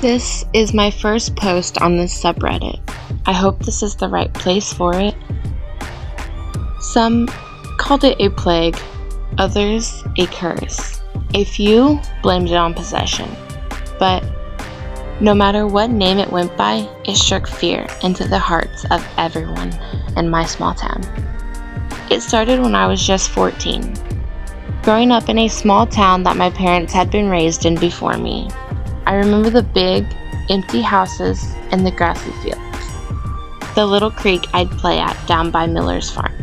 This is my first post on this subreddit. I hope this is the right place for it. Some called it a plague, others a curse. A few blamed it on possession, but no matter what name it went by, it struck fear into the hearts of everyone in my small town. It started when I was just 14, growing up in a small town that my parents had been raised in before me. I remember the big, empty houses and the grassy fields, the little creek I'd play at down by Miller's farm.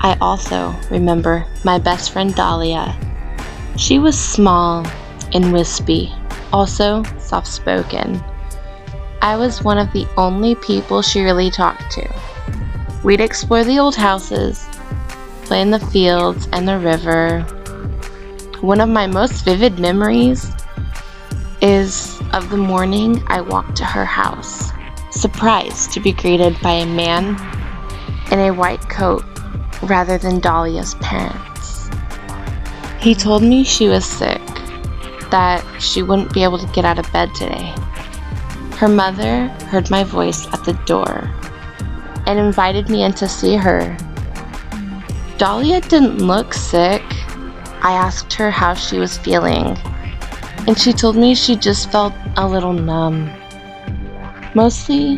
I also remember my best friend Dahlia. She was small and wispy, also soft-spoken. I was one of the only people she really talked to. We'd explore the old houses, play in the fields and the river. One of my most vivid memories is of the morning I walked to her house, surprised to be greeted by a man in a white coat rather than Dahlia's parents. He told me she was sick, that she wouldn't be able to get out of bed today. Her mother heard my voice at the door and invited me in to see her. Dahlia didn't look sick. I asked her how she was feeling, and she told me she just felt a little numb, mostly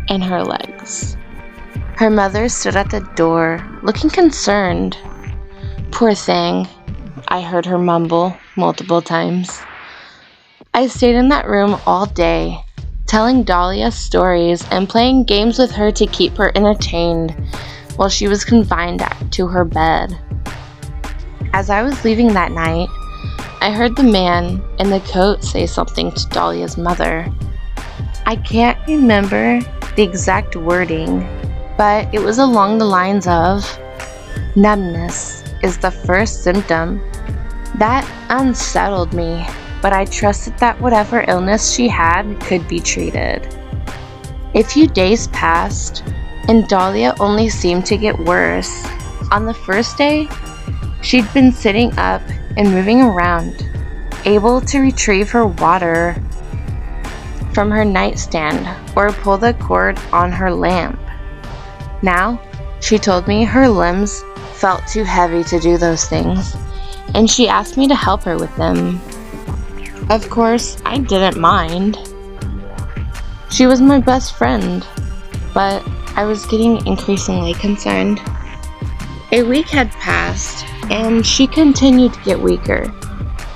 in her legs. Her mother stood at the door, looking concerned. "Poor thing," I heard her mumble multiple times. I stayed in that room all day, telling Dahlia stories and playing games with her to keep her entertained while she was confined to her bed. As I was leaving that night, I heard the man in the coat say something to Dahlia's mother. I can't remember the exact wording, but it was along the lines of, "Numbness is the first symptom." That unsettled me, but I trusted that whatever illness she had could be treated. A few days passed, and Dahlia only seemed to get worse. On the first day, she'd been sitting up and moving around, able to retrieve her water from her nightstand or pull the cord on her lamp. Now, she told me her limbs felt too heavy to do those things, and she asked me to help her with them. Of course, I didn't mind. She was my best friend, but I was getting increasingly concerned. A week had passed, and she continued to get weaker.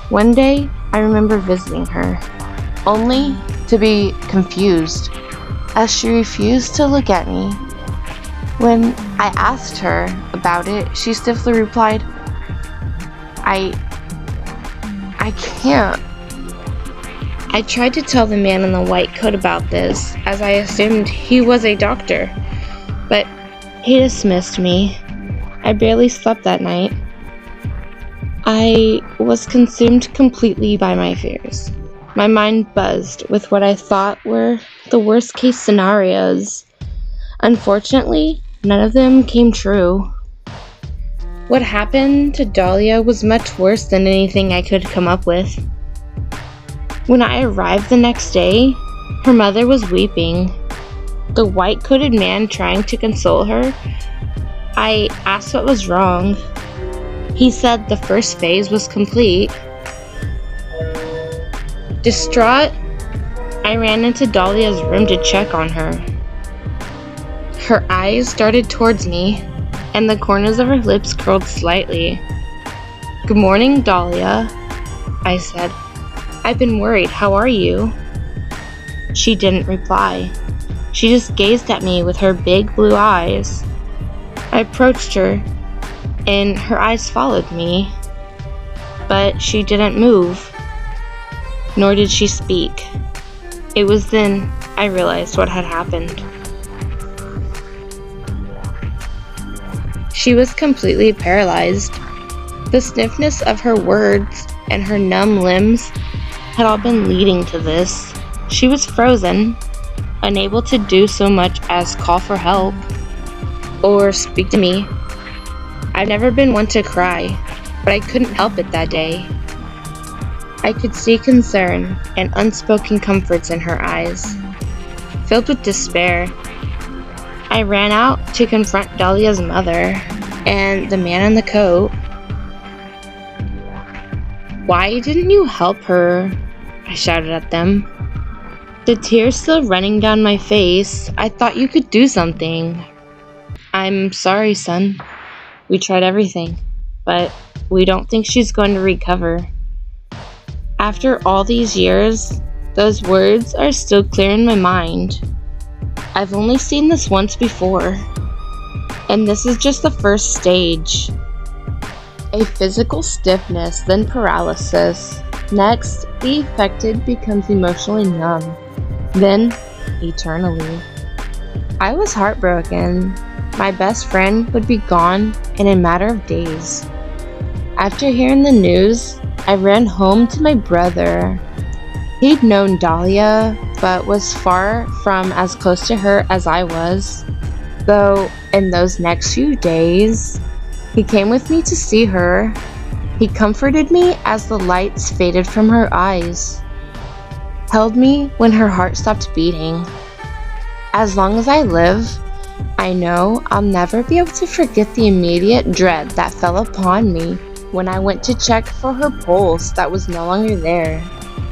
One day, I remember visiting her, only to be confused, as she refused to look at me. When I asked her about it, she stiffly replied, I can't." I tried to tell the man in the white coat about this, as I assumed he was a doctor, but he dismissed me. I barely slept that night. I was consumed completely by my fears. My mind buzzed with what I thought were the worst case scenarios. Unfortunately, none of them came true. What happened to Dahlia was much worse than anything I could come up with. When I arrived the next day, her mother was weeping, the white-coated man trying to console her. I asked what was wrong. He said the first phase was complete. Distraught, I ran into Dahlia's room to check on her. Her eyes darted towards me, and the corners of her lips curled slightly. "Good morning, Dahlia," I said. "I've been worried. How are you?" She didn't reply. She just gazed at me with her big blue eyes. I approached her, and her eyes followed me, but she didn't move, nor did she speak. It was then I realized what had happened. She was completely paralyzed. The stiffness of her words and her numb limbs had all been leading to this. She was frozen, unable to do so much as call for help or speak to me. I've never been one to cry, but I couldn't help it that day. I could see concern and unspoken comforts in her eyes. Filled with despair, I ran out to confront Dahlia's mother and the man in the coat. "Why didn't you help her?" I shouted at them. The tears still running down my face. "I thought you could do something." "I'm sorry, son. We tried everything, but we don't think she's going to recover." After all these years, those words are still clear in my mind. I've only seen this once before, and this is just the first stage. A physical stiffness, then paralysis. Next, the affected becomes emotionally numb, then eternally. I was heartbroken. My best friend would be gone in a matter of days. After hearing the news, I ran home to my brother. He'd known Dahlia, but was far from as close to her as I was. Though, in those next few days, he came with me to see her. He comforted me as the lights faded from her eyes, held me when her heart stopped beating. As long as I live, I know I'll never be able to forget the immediate dread that fell upon me when I went to check for her pulse that was no longer there.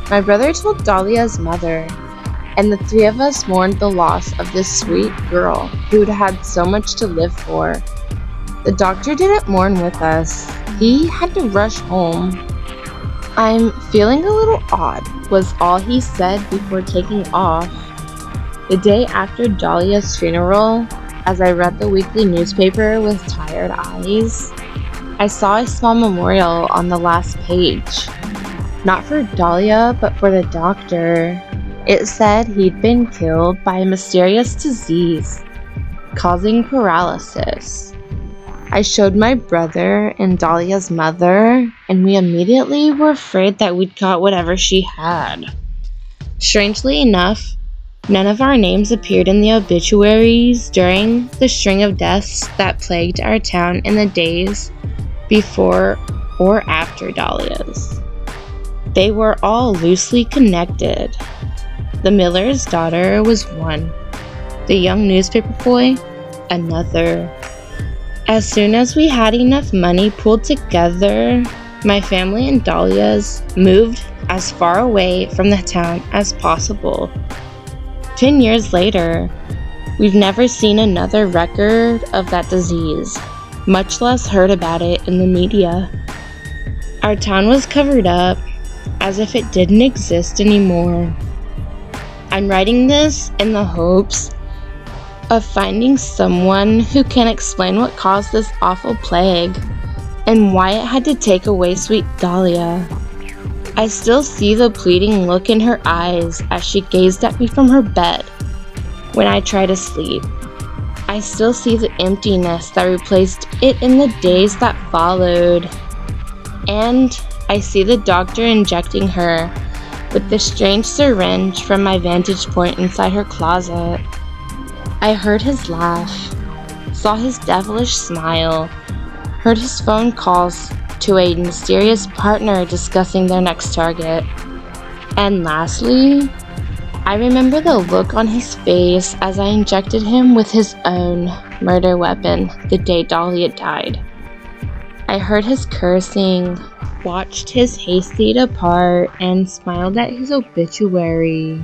My brother told Dahlia's mother, and the three of us mourned the loss of this sweet girl who'd had so much to live for. The doctor didn't mourn with us. He had to rush home. "I'm feeling a little odd," was all he said before taking off. The day after Dahlia's funeral, as I read the weekly newspaper with tired eyes, I saw a small memorial on the last page. Not for Dahlia, but for the doctor. It said he'd been killed by a mysterious disease, causing paralysis. I showed my brother and Dahlia's mother, and we immediately were afraid that we'd caught whatever she had. Strangely enough, none of our names appeared in the obituaries during the string of deaths that plagued our town in the days before or after Dahlia's. They were all loosely connected. The miller's daughter was one, the young newspaper boy another. As soon as we had enough money pooled together, my family and Dahlia's moved as far away from the town as possible. 10 years later, we've never seen another record of that disease, much less heard about it in the media. Our town was covered up as if it didn't exist anymore. I'm writing this in the hopes of finding someone who can explain what caused this awful plague and why it had to take away sweet Dahlia. I still see the pleading look in her eyes as she gazed at me from her bed when I try to sleep. I still see the emptiness that replaced it in the days that followed. And I see the doctor injecting her with the strange syringe from my vantage point inside her closet. I heard his laugh, saw his devilish smile, heard his phone calls to a mysterious partner discussing their next target. And lastly, I remember the look on his face as I injected him with his own murder weapon the day Dahlia died. I heard his cursing, watched his hasty depart, and smiled at his obituary.